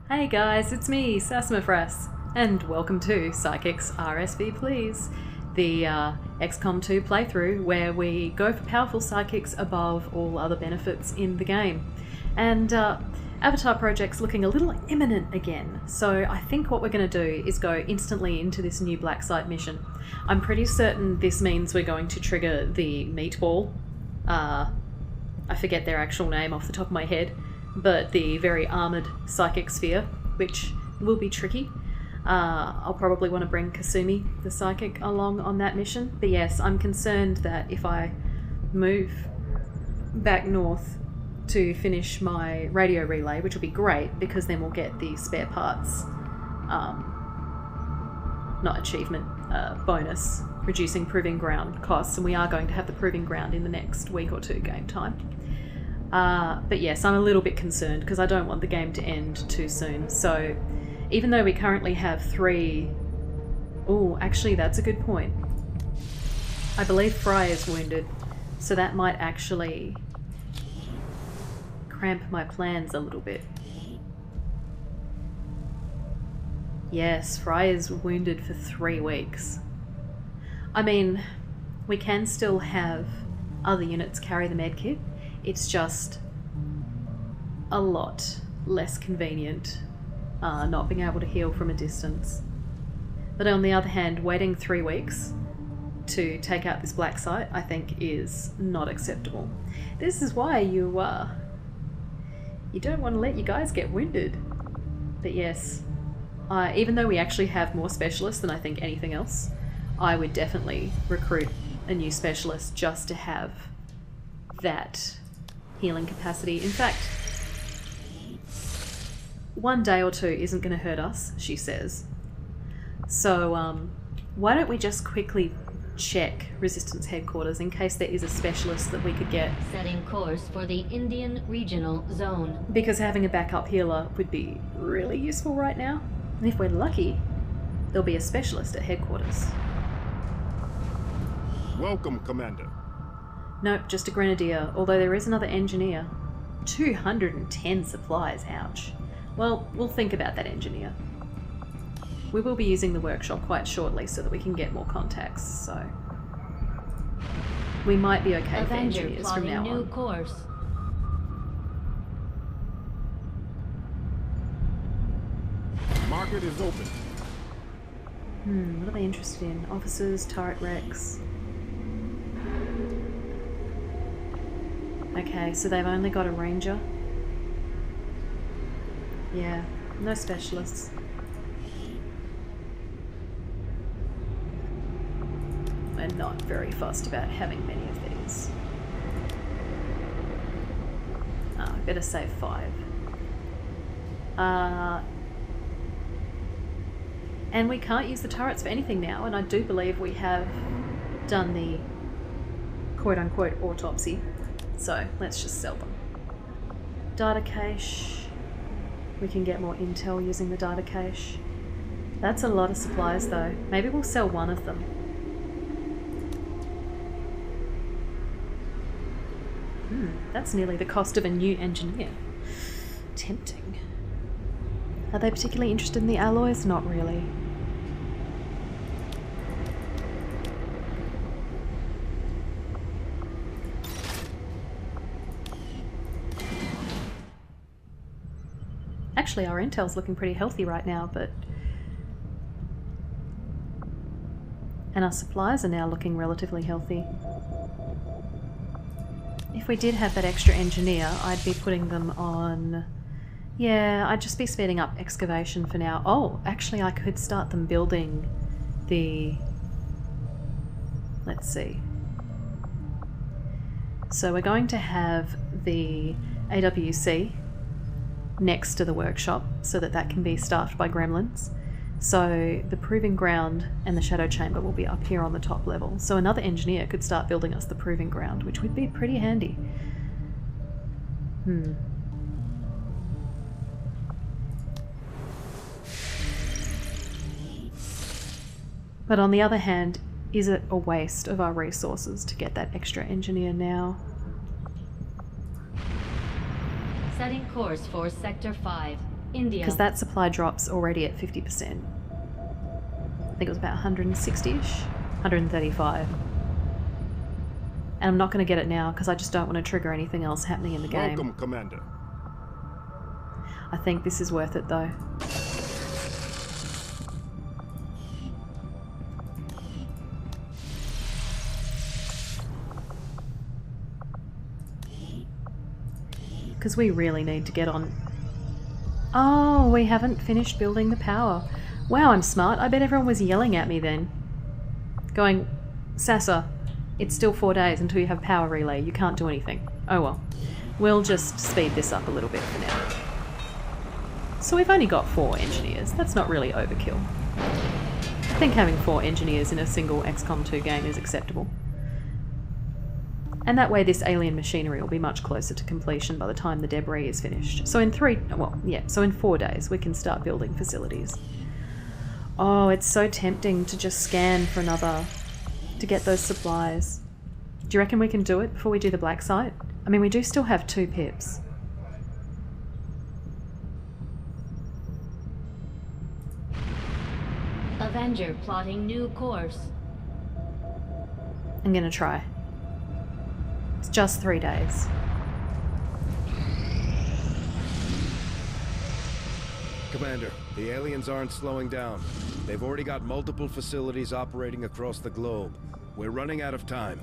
Hey guys, it's me, sassamifrass, and welcome to Psychic's RSVP Please, the XCOM 2 playthrough where we go for powerful psychics above all other benefits in the game. And Avatar Project's looking a little imminent again, so I think what we're going to do is go instantly into this new black site mission. I'm pretty certain this means we're going to trigger the meatball. I forget their actual name off the top of my head, but the very armoured psychic sphere, which will be tricky. I'll probably want to bring Kasumi, the psychic, along on that mission. But yes, I'm concerned that if I move back north to finish my radio relay, which will be great because then we'll get the spare parts, not achievement, bonus, reducing proving ground costs, and we are going to have the proving ground in the next week or two game time. But yes, I'm a little bit concerned because I don't want the game to end too soon. So even though we currently have 3... Oh, actually that's a good point. I believe Fry is wounded, so that might actually cramp my plans a little bit. Yes, Fry is wounded for 3 weeks. I mean, we can still have other units carry the medkit. It's just a lot less convenient not being able to heal from a distance. But on the other hand, waiting 3 weeks to take out this black site, I think, is not acceptable. This is why you don't want to let you guys get wounded. But yes, even though we actually have more specialists than I think anything else, I would definitely recruit a new specialist just to have that healing capacity. In fact, 1 day or 2 isn't going to hurt us, she says. So why don't we just quickly check Resistance headquarters in case there is a specialist that we could get. Setting course for the Indian Regional Zone. Because having a backup healer would be really useful right now. And if we're lucky, there'll be a specialist at headquarters. Welcome, Commander. Nope, just a grenadier, although there is another engineer. 210 supplies, ouch. Well, we'll think about that engineer. We will be using the workshop quite shortly so that we can get more contacts, so... we might be okay for engineers from now new on. Course. Market is open. What are they interested in? Officers, turret wrecks... Okay, so they've only got a ranger. Yeah, no specialists. We're not very fussed about having many of these. I better save 5. And we can't use the turrets for anything now, and I do believe we have done the quote-unquote autopsy. So let's just sell them. Data cache. We can get more intel using the data cache. That's a lot of supplies though. Maybe we'll sell one of them. That's nearly the cost of a new engineer. Tempting. Are they particularly interested in the alloys? Not really. Actually, our intel's looking pretty healthy right now, but... and our supplies are now looking relatively healthy. If we did have that extra engineer, I'd be putting them on... yeah, I'd just be speeding up excavation for now. Oh, actually I could start them building the... let's see. So we're going to have the AWC next to the workshop so that can be staffed by gremlins. So the proving ground and the shadow chamber will be up here on the top level. So another engineer could start building us the proving ground, which would be pretty handy. But on the other hand, is it a waste of our resources to get that extra engineer now? Setting course for Sector 5. India. Because that supply drop's already at 50%. I think it was about 160-ish, 135. And I'm not going to get it now because I just don't want to trigger anything else happening in the game. Welcome, Commander. I think this is worth it though. Because we really need to get on... Oh, we haven't finished building the power. Wow, I'm smart. I bet everyone was yelling at me then. Going, Sassa, it's still 4 days until you have power relay. You can't do anything. Oh well. We'll just speed this up a little bit for now. So we've only got 4 engineers. That's not really overkill. I think having 4 engineers in a single XCOM 2 game is acceptable. And that way this alien machinery will be much closer to completion by the time the debris is finished. So in 4 days we can start building facilities. Oh, it's so tempting to just scan for another, to get those supplies. Do you reckon we can do it before we do the black site? I mean, we do still have 2 pips. Avenger plotting new course. I'm gonna try. It's just 3 days. Commander, the aliens aren't slowing down. They've already got multiple facilities operating across the globe. We're running out of time.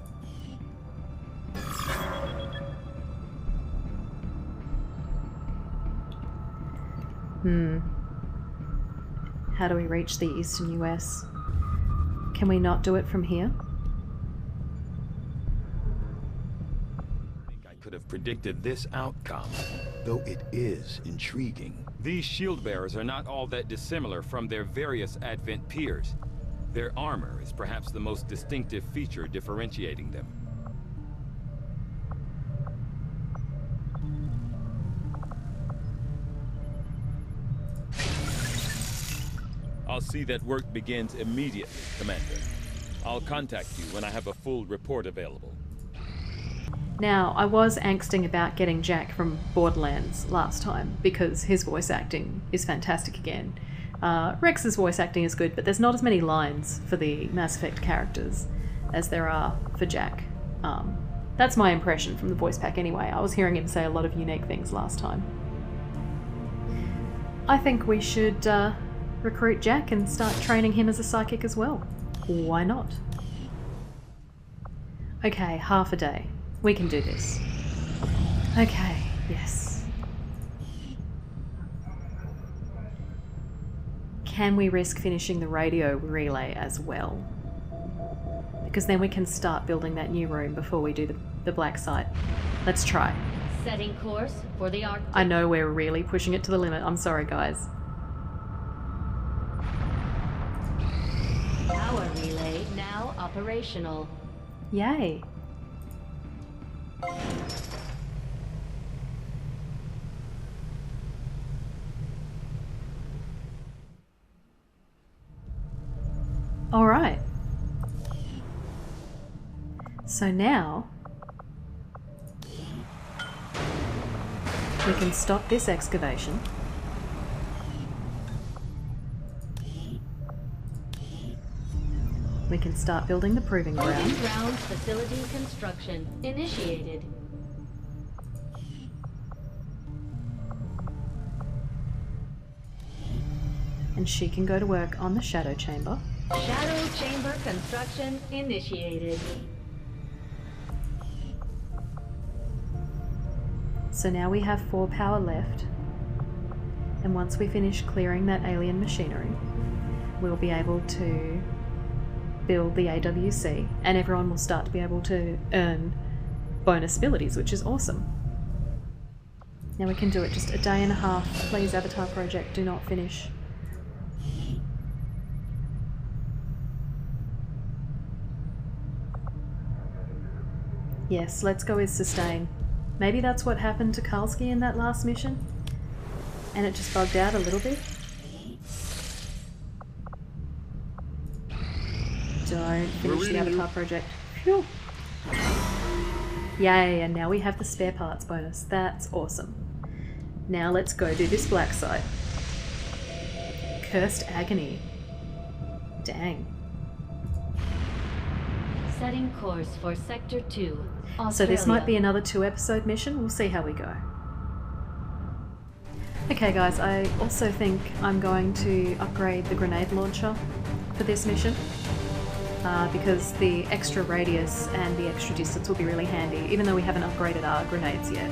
How do we reach the eastern US? Can we not do it from here? I could have predicted this outcome. Though it is intriguing. These shield bearers are not all that dissimilar from their various Advent peers. Their armor is perhaps the most distinctive feature differentiating them. I'll see that work begins immediately, Commander. I'll contact you when I have a full report available. Now, I was angsting about getting Jack from Borderlands last time because his voice acting is fantastic again. Rex's voice acting is good, but there's not as many lines for the Mass Effect characters as there are for Jack. That's my impression from the voice pack anyway. I was hearing him say a lot of unique things last time. I think we should recruit Jack and start training him as a psychic as well. Why not? Okay, half a day. We can do this. Okay, yes. Can we risk finishing the radio relay as well? Because then we can start building that new room before we do the black site. Let's try. Setting course for the Arctic. I know we're really pushing it to the limit. I'm sorry, guys. Power relay now operational. Yay. All right. So now we can stop this excavation. We can start building the proving ground. Ground facility construction initiated. And she can go to work on the shadow chamber. Shadow chamber construction initiated. So now we have 4 power left. And once we finish clearing that alien machinery, we'll be able to build the AWC, and everyone will start to be able to earn bonus abilities, which is awesome. Now we can do it just a day and a half. Please, Avatar Project, do not finish. Yes, let's go with sustain. Maybe that's what happened to Karlsky in that last mission, and it just bugged out a little bit. Don't finish the Avatar Project. Phew. Yay, and now we have the spare parts bonus. That's awesome. Now let's go do this black site. Cursed Agony. Dang. Setting course for Sector 2, Australia. So this might be another 2-episode mission. We'll see how we go. Okay guys, I also think I'm going to upgrade the grenade launcher for this mission. Because the extra radius and the extra distance will be really handy, even though we haven't upgraded our grenades yet.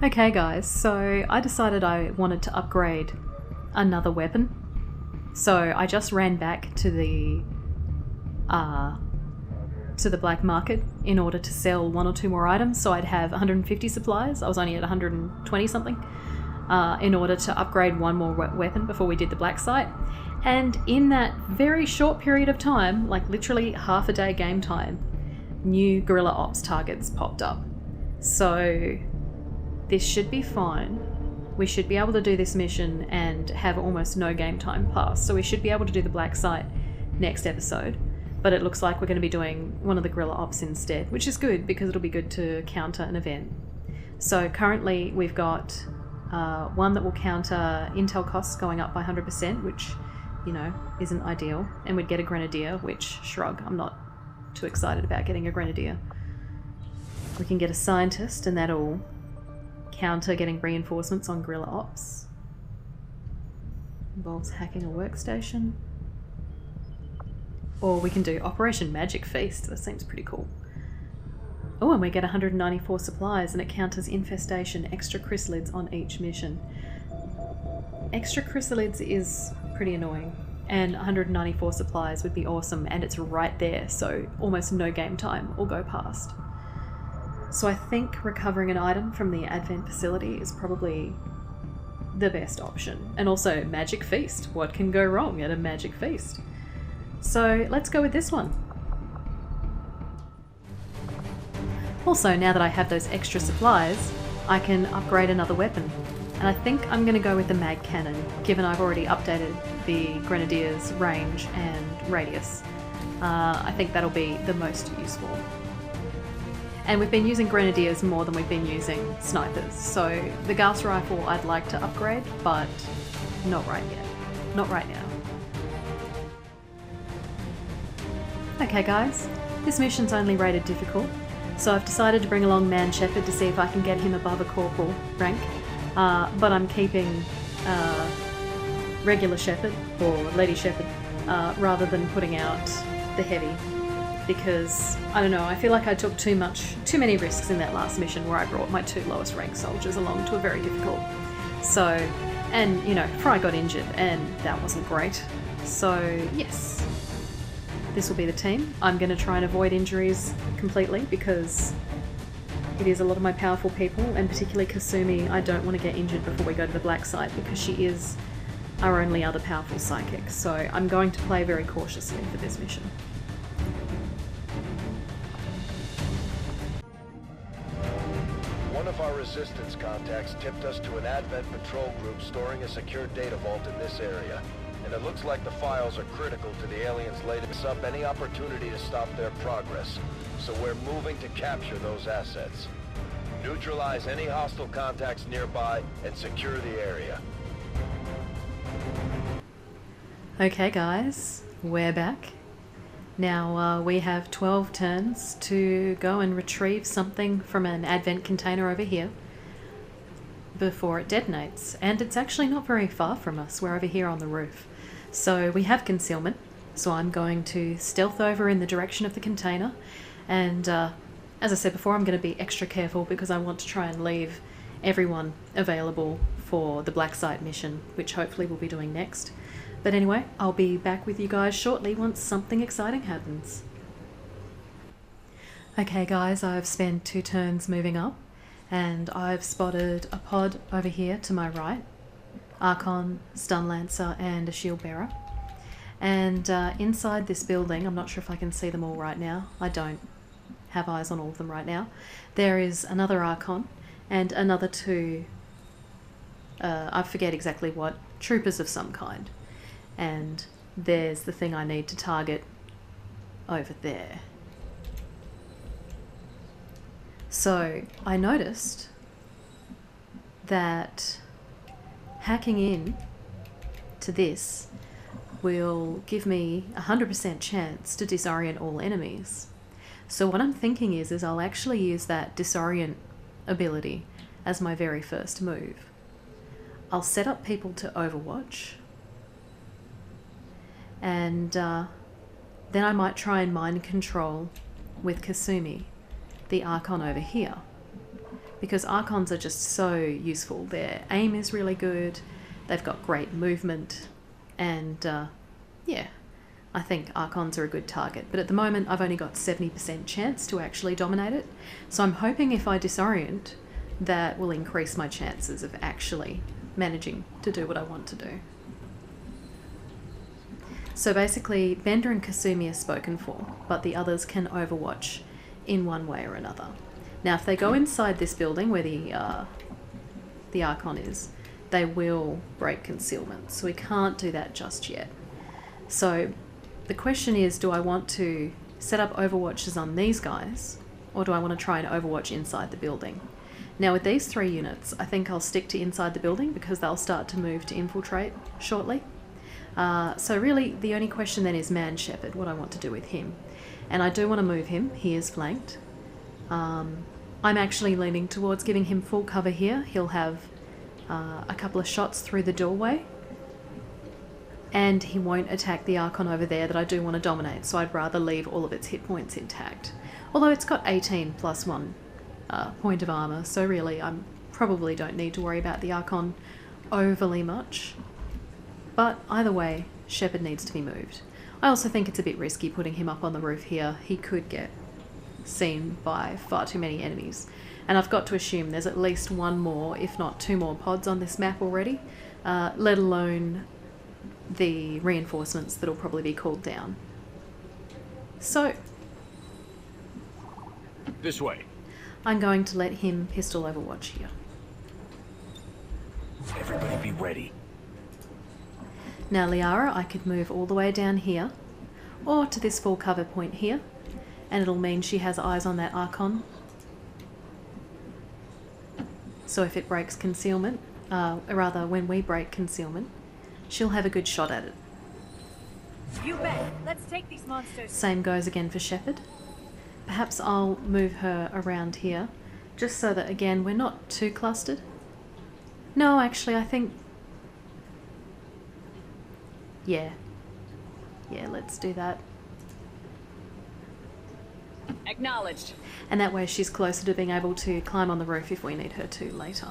Okay guys, so I decided I wanted to upgrade another weapon. So I just ran back to the black market in order to sell 1 or 2 more items, so I'd have 150 supplies. I was only at 120 something, in order to upgrade 1 more weapon before we did the black site. And in that very short period of time, like literally half a day game time, new guerrilla ops targets popped up. So this should be fine. We should be able to do this mission and have almost no game time pass. So we should be able to do the black site next episode. But it looks like we're going to be doing one of the guerrilla ops instead, which is good because it'll be good to counter an event. So currently we've got one that will counter intel costs going up by 100%, which, you know, isn't ideal. And we'd get a grenadier, which, shrug, I'm not too excited about getting a grenadier. We can get a scientist, and that'll counter getting reinforcements on guerrilla ops. Involves hacking a workstation. Or we can do Operation Magic Feast. That seems pretty cool. Oh, and we get 194 supplies, and it counters infestation, extra chrysalids on each mission. Extra chrysalids is pretty annoying, and 194 supplies would be awesome, and it's right there, so almost no game time will go past. So I think recovering an item from the Advent facility is probably the best option. And also Magic Feast. What can go wrong at a Magic Feast? So let's go with this one. Also, now that I have those extra supplies, I can upgrade another weapon. And I think I'm going to go with the mag cannon, given I've already updated the grenadier's range and radius. I think that'll be the most useful. And we've been using grenadiers more than we've been using snipers, so the Gauss rifle I'd like to upgrade, but not right yet. Not right now. Okay guys, this mission's only rated difficult, so I've decided to bring along Man Shepherd to see if I can get him above a corporal rank, but I'm keeping regular Shepherd, or Lady Shepherd, rather than putting out the heavy. Because, I don't know, I feel like I took too many risks in that last mission where I brought my 2 lowest ranked soldiers along to a very difficult. So, and, you know, Fry got injured and that wasn't great. So, yes, this will be the team. I'm going to try and avoid injuries completely because it is a lot of my powerful people, and particularly Kasumi, I don't want to get injured before we go to the black site because she is our only other powerful psychic. So I'm going to play very cautiously for this mission. One of our resistance contacts tipped us to an Advent patrol group storing a secure data vault in this area. And it looks like the files are critical to the aliens' latest up any opportunity to stop their progress. So we're moving to capture those assets. Neutralize any hostile contacts nearby and secure the area. Okay guys, we're back. Now we have 12 turns to go and retrieve something from an Advent container over here before it detonates. And it's actually not very far from us, we're over here on the roof. So we have concealment, so I'm going to stealth over in the direction of the container, and as I said before, I'm going to be extra careful because I want to try and leave everyone available for the black site mission, which hopefully we'll be doing next. But anyway, I'll be back with you guys shortly once something exciting happens. Okay guys, I've spent 2 turns moving up, and I've spotted a pod over here to my right. Archon, Stun Lancer and a Shield Bearer. And inside this building, I'm not sure if I can see them all right now, I don't have eyes on all of them right now, there is another Archon and another 2, I forget exactly what, troopers of some kind. And there's the thing I need to target over there. So I noticed that hacking in to this will give me a 100% chance to disorient all enemies. So what I'm thinking is I'll actually use that disorient ability as my very first move. I'll set up people to overwatch, and then I might try and mind control with Kasumi, the Archon over here, because Archons are just so useful. Their aim is really good, they've got great movement, and yeah, I think Archons are a good target. But at the moment I've only got 70% chance to actually dominate it, so I'm hoping if I disorient, that will increase my chances of actually managing to do what I want to do. So basically, Bender and Kasumi are spoken for, but the others can overwatch in one way or another. Now, if they go inside this building where the Archon is, they will break concealment, so we can't do that just yet. So the question is, do I want to set up overwatches on these guys, or do I want to try and overwatch inside the building? Now with these 3 units, I think I'll stick to inside the building because they'll start to move to infiltrate shortly. So really the only question then is Man Shepherd, what I want to do with him. And I do want to move him, he is flanked. I'm actually leaning towards giving him full cover here. He'll have a couple of shots through the doorway, and he won't attack the Archon over there that I do want to dominate, so I'd rather leave all of its hit points intact. Although it's got 18 plus 1 point of armor, so really I probably don't need to worry about the Archon overly much. But either way, Shepherd needs to be moved. I also think it's a bit risky putting him up on the roof here. He could get seen by far too many enemies. And I've got to assume there's at least 1 more, if not 2 more pods on this map already, let alone the reinforcements that'll probably be called down. So this way. I'm going to let him pistol overwatch here. Everybody be ready. Now Liara, I could move all the way down here, or to this full cover point here, and it'll mean she has eyes on that Archon. So if it breaks concealment, rather when we break concealment, she'll have a good shot at it. You bet. Let's take these monsters. Same goes again for Shepherd. Perhaps I'll move her around here, just so that again we're not too clustered. No, actually I think... Yeah, let's do that. Acknowledged. And that way she's closer to being able to climb on the roof if we need her to later.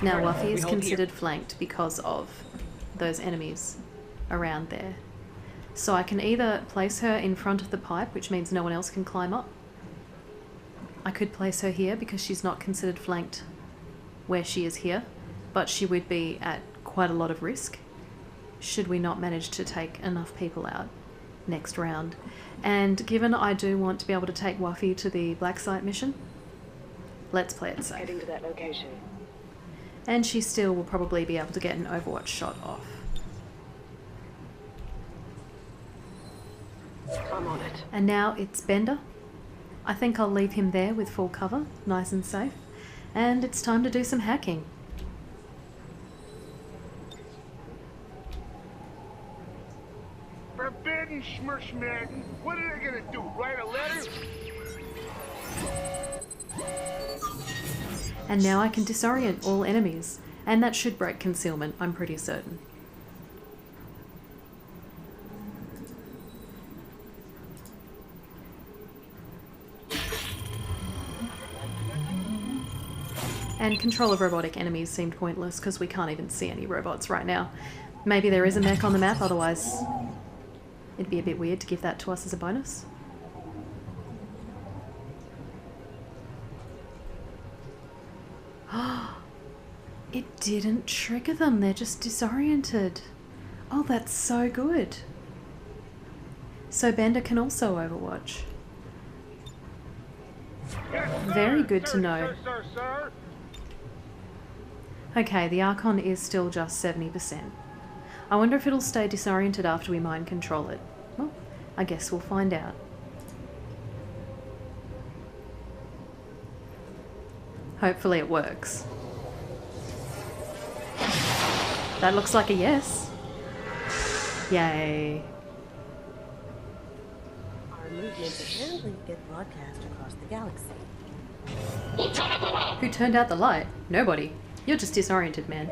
Now Wuffy is considered flanked because of those enemies around there. So I can either place her in front of the pipe, which means no one else can climb up. I could place her here because she's not considered flanked where she is here, but she would be at quite a lot of risk should we not manage to take enough people out next round. And given I do want to be able to take Wuffy to the Black Site mission, let's play it safe. Heading to that location. And she still will probably be able to get an Overwatch shot off. I'm on it. And now it's Bender. I think I'll leave him there with full cover, nice and safe. And it's time to do some hacking. Forbidden schmirschmerden. What are they gonna do? Write a letter? And now I can disorient all enemies, and that should break concealment, I'm pretty certain. And control of robotic enemies seemed pointless because we can't even see any robots right now. Maybe there is a mech on the map, otherwise it'd be a bit weird to give that to us as a bonus. It didn't trigger them, they're just disoriented. Oh, that's so good. So Bender can also overwatch. Very good to know. Sir. Okay, the Archon is still just 70%. I wonder if it'll stay disoriented after we mind control it. Well, I guess we'll find out. Hopefully it works. That looks like a yes. Yay. Our movements apparently get broadcast across the galaxy. Who turned out the light? Nobody. You're just disoriented, man.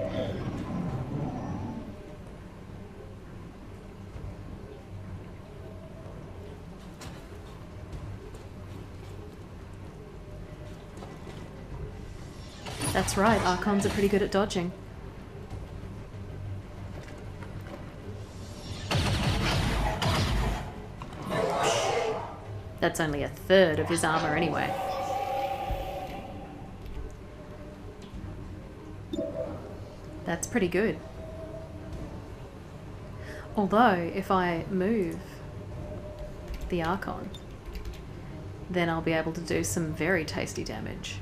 That's right, Archons are pretty good at dodging. That's only a third of his armor anyway. That's pretty good. Although, if I move the Archon, then I'll be able to do some very tasty damage.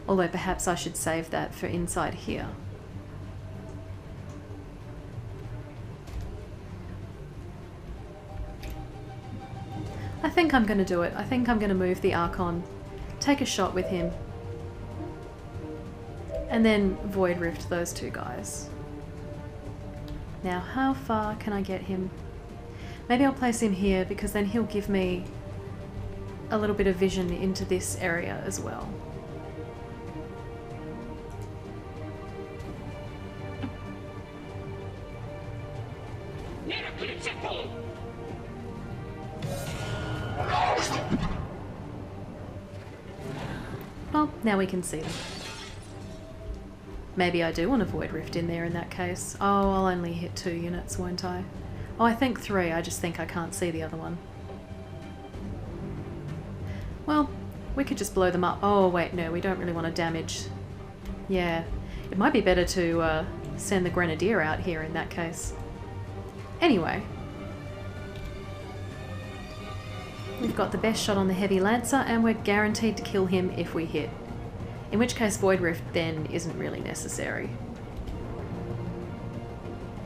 Although perhaps I should save that for inside here. I think I'm going to do it. I think I'm going to move the Archon, take a shot with him, and then Void Rift those two guys. Now, how far can I get him? Maybe I'll place him here because then he'll give me a little bit of vision into this area as well. Well, now we can see them. Maybe I do want a Void Rift in there in that case. Oh, I'll only hit 2 units, won't I? Oh, I think 3. I just think I can't see the other one. Well, we could just blow them up. Oh, wait, no, we don't really want to damage. Yeah, it might be better to send the Grenadier out here in that case. Anyway. We've got the best shot on the Heavy Lancer, and we're guaranteed to kill him if we hit. In which case Void Rift then isn't really necessary.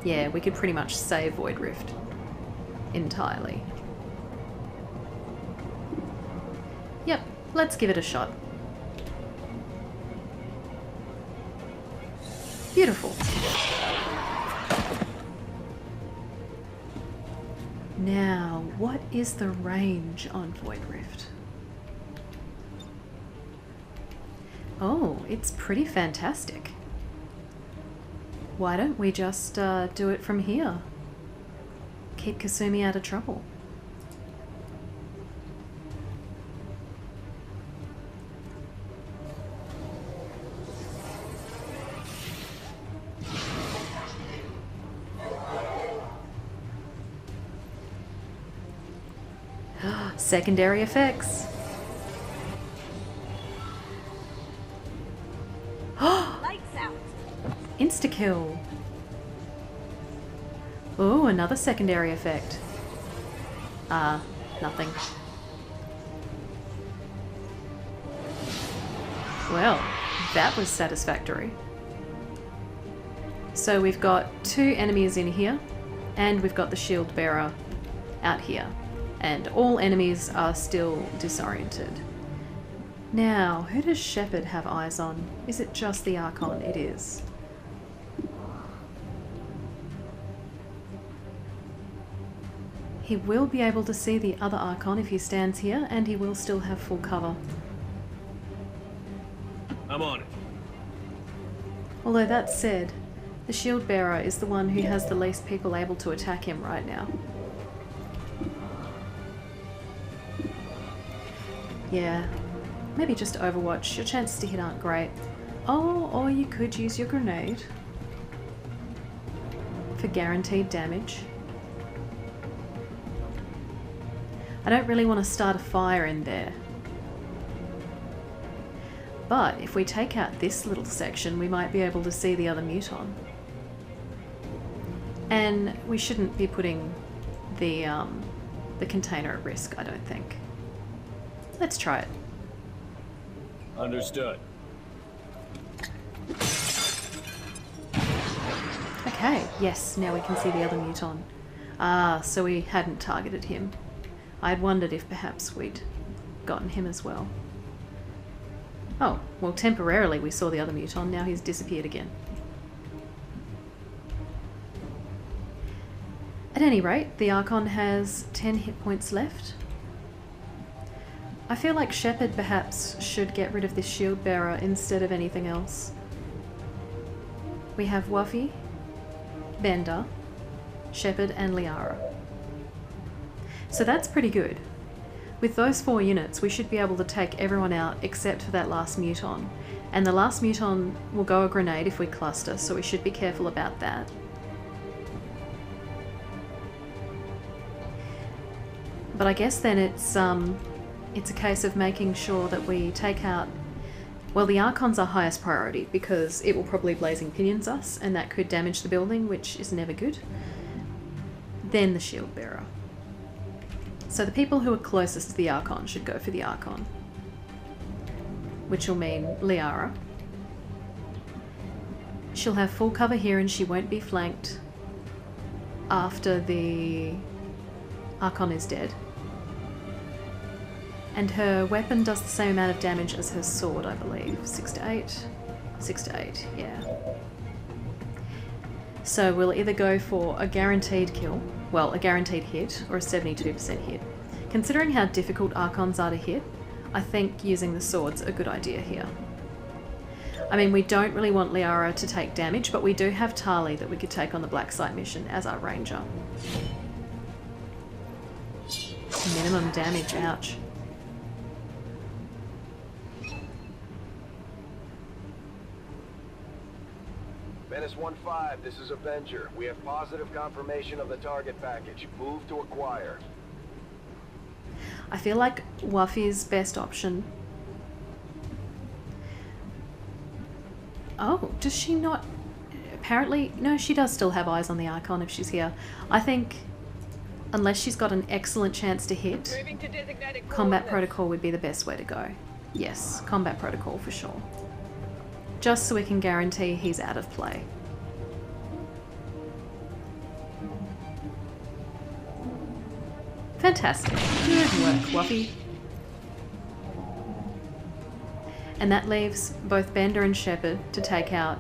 Yeah, we could pretty much save Void Rift entirely. Yep, let's give it a shot. Beautiful. Now, what is the range on Void Rift? Oh, it's pretty fantastic. Why don't we just do it from here? Keep Kasumi out of trouble. Secondary effects. Lights out. Insta-kill. Oh, another secondary effect. Nothing. Well, that was satisfactory. So we've got 2 enemies in here, and we've got the shield bearer out here. And all enemies are still disoriented. Now, who does Shepard have eyes on? Is it just the Archon? It is. He will be able to see the other Archon if he stands here, and he will still have full cover. I'm on it. Although that said, the shield bearer is the one who has the least people able to attack him right now. Yeah, maybe just Overwatch. Your chances to hit aren't great. Oh, or you could use your grenade for guaranteed damage. I don't really want to start a fire in there. But if we take out this little section, we might be able to see the other muton. And we shouldn't be putting the container at risk, I don't think. Let's try it. Understood. Okay, yes, now we can see the other muton. Ah, so we hadn't targeted him. I'd wondered if perhaps we'd gotten him as well. Oh, well, temporarily we saw the other muton, now he's disappeared again. At any rate, the Archon has 10 hit points left. I feel like Shepard perhaps should get rid of this shield bearer instead of anything else. We have Wuffy, Bender, Shepard and Liara. So that's pretty good. With those 4 units, we should be able to take everyone out except for that last muton. And the last muton will go a grenade if we cluster, so we should be careful about that. But I guess then it's a case of making sure that we take out... Well, the Archons are highest priority because it will probably blazing pinions us and that could damage the building, which is never good. Then the shield bearer. So the people who are closest to the Archon should go for the Archon. Which will mean Liara. She'll have full cover here and she won't be flanked after the Archon is dead. And her weapon does the same amount of damage as her sword, I believe. 6 to 8? 6 to 8, yeah. So we'll either go for a guaranteed kill, well, a guaranteed hit, or a 72% hit. Considering how difficult Archons are to hit, I think using the sword's a good idea here. I mean, we don't really want Liara to take damage, but we do have Tali that we could take on the Black Site mission as our ranger. Minimum damage, ouch. Menace 1-5, this is Avenger. We have positive confirmation of the target package. Move to acquire. I feel like Wuffy's best option. Oh, does she not? Apparently, no, she does still have eyes on the Archon if she's here. I think, unless she's got an excellent chance to hit, combat protocol would be the best way to go. Yes, combat protocol for sure. Just so we can guarantee he's out of play. Fantastic. Good work, Wuffy. And that leaves both Bender and Shepard to take out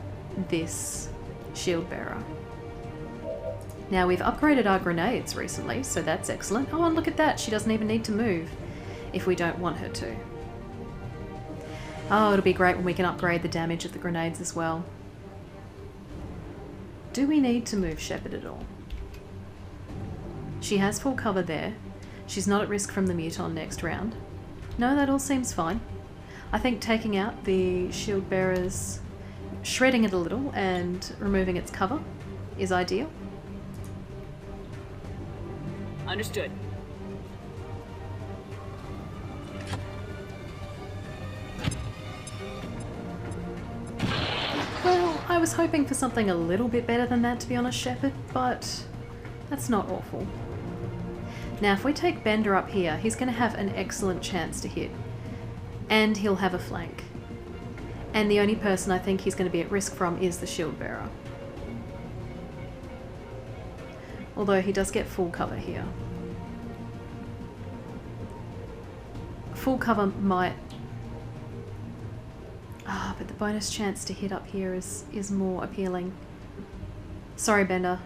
this shield bearer. Now we've upgraded our grenades recently, so that's excellent. Oh, and look at that, she doesn't even need to move if we don't want her to. Oh, it'll be great when we can upgrade the damage of the grenades as well. Do we need to move Shepard at all? She has full cover there. She's not at risk from the muton next round. No, that all seems fine. I think taking out the shield bearers, shredding it a little and removing its cover is ideal. Understood. Well, I was hoping for something a little bit better than that, to be honest, Shepard, but that's not awful. Now, if we take Bender up here, he's going to have an excellent chance to hit. And he'll have a flank. And the only person I think he's going to be at risk from is the shield bearer. Although he does get full cover here. Full cover might... but the bonus chance to hit up here is more appealing. Sorry, Bender.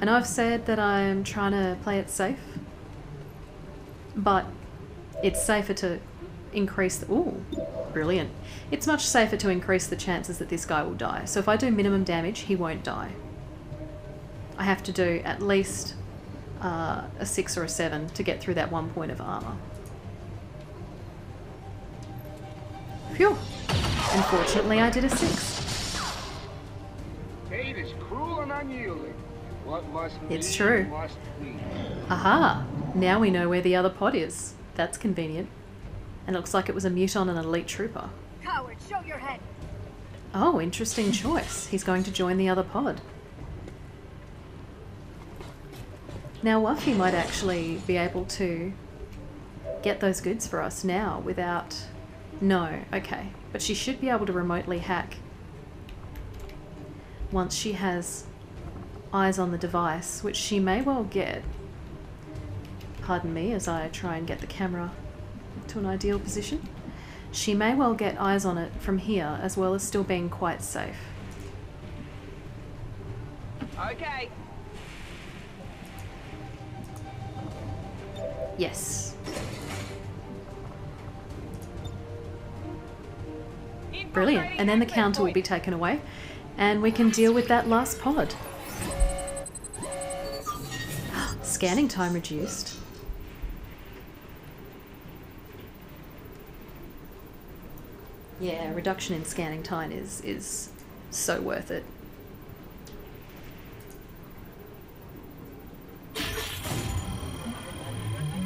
I know I've said that I'm trying to play it safe, but it's safer to increase the... Ooh, brilliant. It's much safer to increase the chances that this guy will die. So if I do minimum damage, he won't die. I have to do at least a 6 or a 7 to get through that 1 point of armor. Phew. Unfortunately, I did a 6. Fate is cruel and unyielding. What must be, It's true. must be. Aha! Now we know where the other pod is. That's convenient. And it looks like it was a muton and an elite trooper. Coward, show your head. Oh, interesting choice. He's going to join the other pod. Now Wuffy might actually be able to get those goods for us now without... No, okay. But she should be able to remotely hack once she has eyes on the device, which she may well get pardon me as I try and get the camera to an ideal position. She may well get eyes on it from here, as well as still being quite safe. Okay. Yes. Brilliant. And then the counter will be taken away, and we can deal with that last pod. Scanning time reduced. Yeah, reduction in scanning time is so worth it.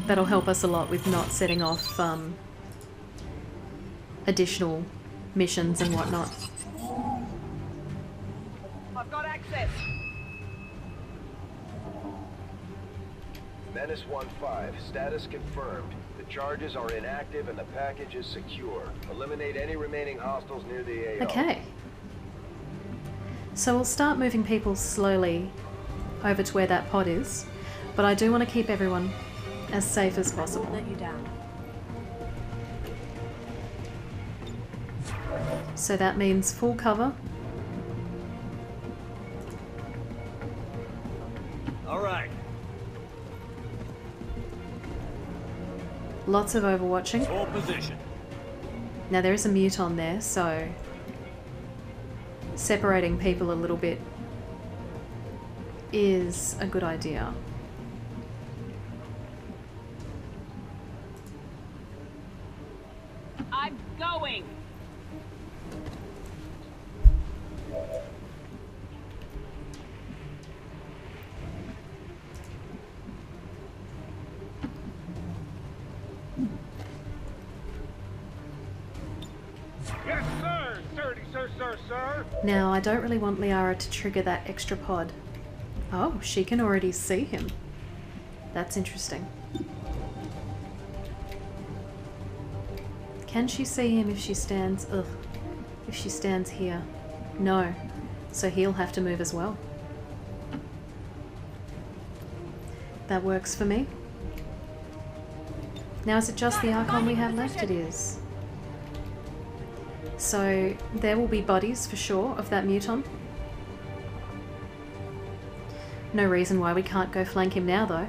That'll help us a lot with not setting off additional missions and whatnot. I've got access. Menace 1-5, status confirmed. The charges are inactive and the package is secure. Eliminate any remaining hostiles near the AO. Okay. So we'll start moving people slowly over to where that pod is, but I do want to keep everyone as safe as possible. Let you down. So that means full cover. All right. Lots of overwatching. Full position. Now there is a mute on there, so separating people a little bit is a good idea. I'm going. Yes, sir! Sirdy, sir! Now I don't really want Liara to trigger that extra pod. Oh, she can already see him. That's interesting. Can she see him if she stands... Ugh. If she stands here? No. So he'll have to move as well. That works for me. Now is it just the Archon we have left? It is. So there will be bodies for sure of that muton. No reason why we can't go flank him now though.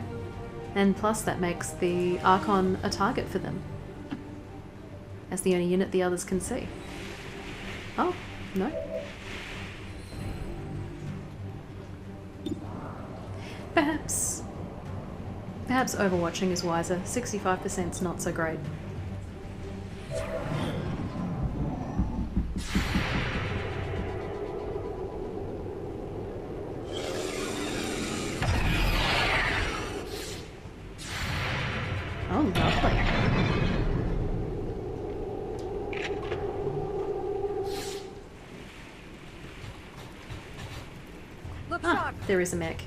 And plus that makes the Archon a target for them, as the only unit the others can see. Oh, no. Perhaps overwatching is wiser. 65% is not so great. Oh, lovely. There is a mech.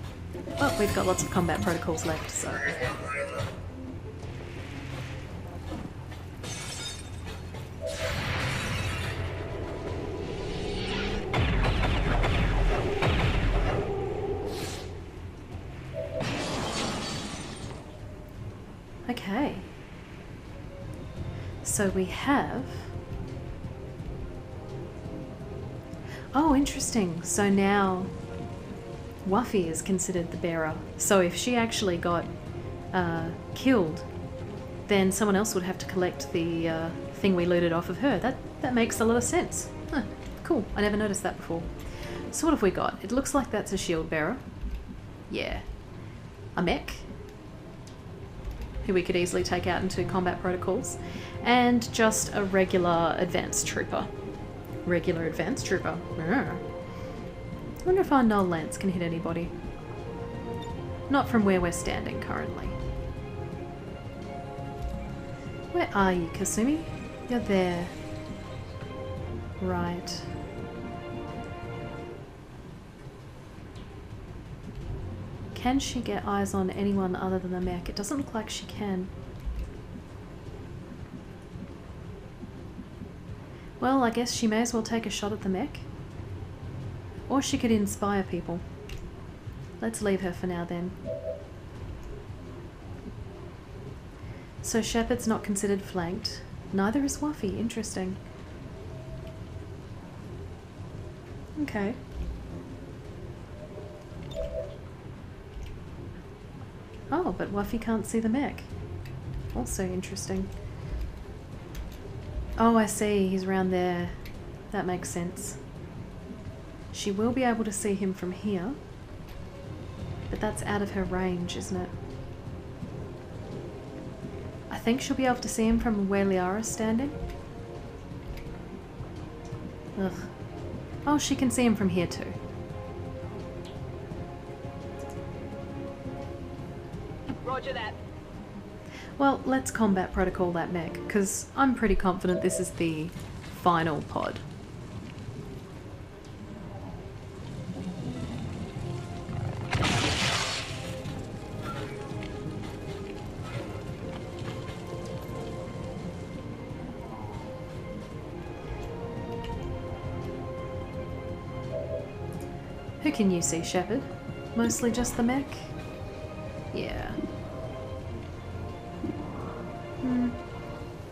Oh, we've got lots of combat protocols left, so... Okay. So we have... Oh, interesting. So now Wuffy is considered the bearer. So if she actually got killed, then someone else would have to collect the thing we looted off of her. That makes a lot of sense. Huh, cool. I never noticed that before. So what have we got? It looks like that's a shield bearer. Yeah. A mech, who we could easily take out into combat protocols, and just a regular advanced trooper. Regular advanced trooper. I wonder if our null lance can hit anybody. Not from where we're standing currently. Where are you, Kasumi? You're there. Right. Can she get eyes on anyone other than the mech? It doesn't look like she can. Well, I guess she may as well take a shot at the mech. Or she could inspire people. Let's leave her for now then. So Shepard's not considered flanked. Neither is Wuffy. Interesting. Okay. Oh, but Wuffy can't see the mech. Also interesting. Oh, I see. He's around there. That makes sense. She will be able to see him from here. But that's out of her range, isn't it? I think she'll be able to see him from where Liara's standing. Ugh. Oh, she can see him from here too. Roger that. Well, let's combat protocol that mech, because I'm pretty confident this is the final pod. Who can you see, Shepard? Mostly just the mech? Yeah.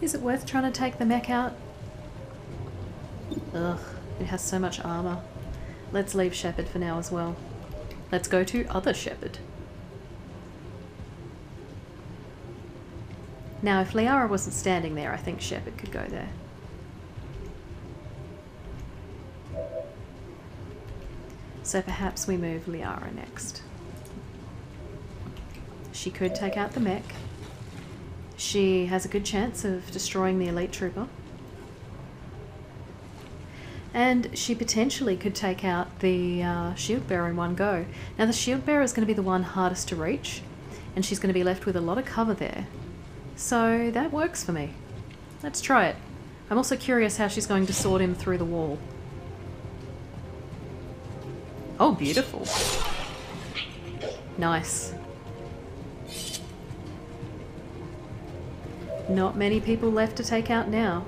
Is it worth trying to take the mech out? Ugh, it has so much armor. Let's leave Shepard for now as well. Let's go to other Shepard. Now, if Liara wasn't standing there, I think Shepard could go there. So perhaps we move Liara next. She could take out the mech. She has a good chance of destroying the elite trooper. And she potentially could take out the shield bearer in one go. Now the shield bearer is going to be the one hardest to reach, and she's going to be left with a lot of cover there. So that works for me. Let's try it. I'm also curious how she's going to sword him through the wall. Oh, beautiful. Nice. Not many people left to take out now.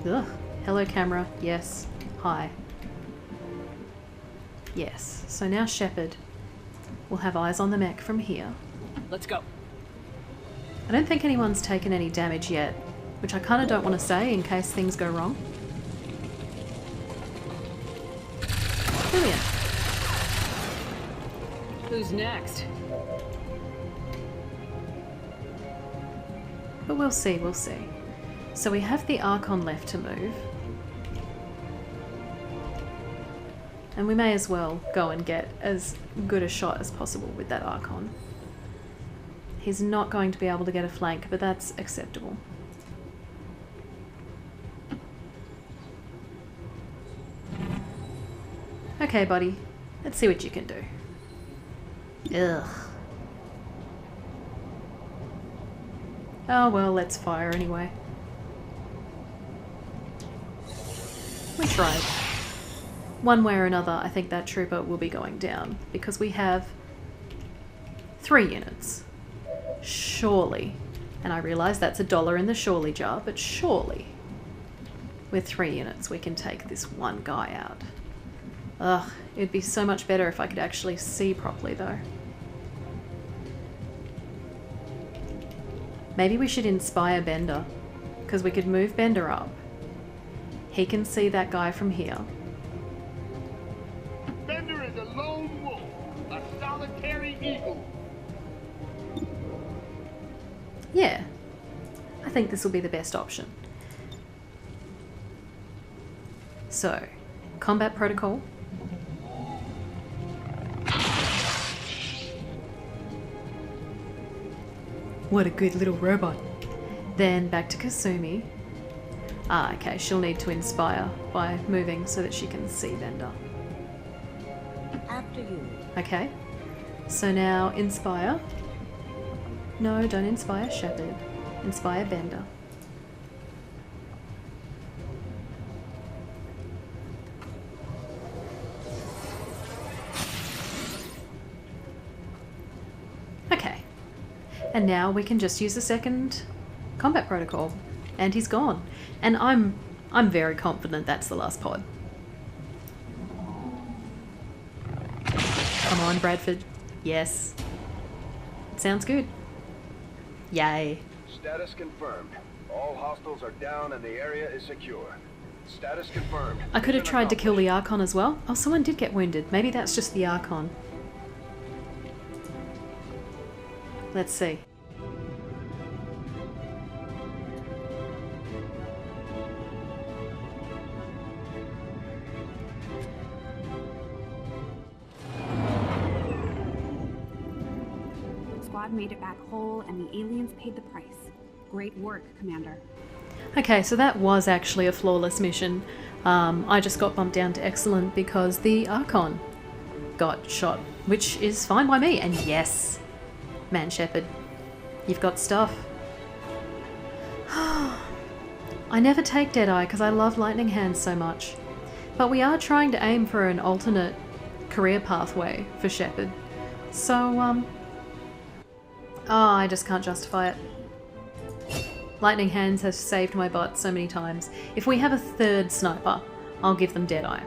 Ugh. Hello, camera. Yes. Hi. Yes. So now Shepard will have eyes on the mech from here. Let's go. I don't think anyone's taken any damage yet, which I kind of don't want to say in case things go wrong. Brilliant. Who's next? But we'll see, we'll see. So we have the Archon left to move. And we may as well go and get as good a shot as possible with that Archon. He's not going to be able to get a flank, but that's acceptable. Okay, buddy. Let's see what you can do. Ugh. Oh well, let's fire anyway. We tried. One way or another, I think that trooper will be going down, because we have 3 units. Surely, and I realise that's $1 in the surely jar, but surely, with 3 units we can take this one guy out. Ugh, it'd be so much better if I could actually see properly though. Maybe we should inspire Bender, because we could move Bender up. He can see that guy from here. Bender is a lone wolf, a solitary eagle. Yeah, I think this will be the best option. So, combat protocol. What a good little robot. Then back to Kasumi. Ah, okay, she'll need to inspire by moving so that she can see Bender. After you. Okay, so now inspire. No, don't inspire Shepard. Inspire Bender. Okay. And now we can just use the second combat protocol. And he's gone. And I'm very confident that's the last pod. Come on, Bradford. Yes. Sounds good. Yay. Status confirmed. All hostiles are down and the area is secure. Status confirmed. I could have Mission tried to kill the accomplished. Archon as well. Oh, someone did get wounded. Maybe that's just the Archon. Let's see. Squad made it back whole, and the aliens paid the price. Great work, Commander. Okay, so that was actually a flawless mission. I just got bumped down to excellent because the Archon got shot, which is fine by me. And yes, Man Shepherd, you've got stuff. I never take Deadeye because I love Lightning Hands so much. But we are trying to aim for an alternate career pathway for Shepherd. So, oh, I just can't justify it. Lightning Hands has saved my butt so many times. If we have a third sniper, I'll give them Deadeye.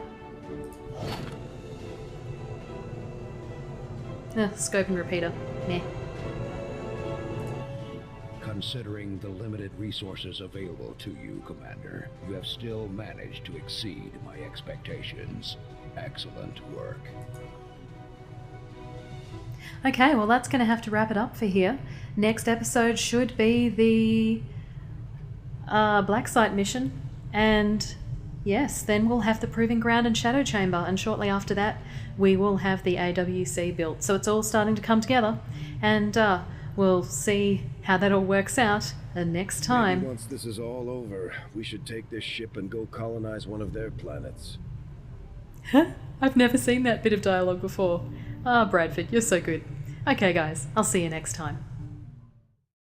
Scope and repeater. Meh. Considering the limited resources available to you, Commander, you have still managed to exceed my expectations. Excellent work. Okay, well that's going to have to wrap it up for here. Next episode should be the Black Site mission, and yes, then we'll have the Proving Ground and Shadow Chamber, and shortly after that we will have the AWC built. So it's all starting to come together, and we'll see how that all works out next time. Maybe once this is all over, we should take this ship and go colonize one of their planets. I've never seen that bit of dialogue before. Ah, Bradford, you're so good. Okay guys, I'll see you next time.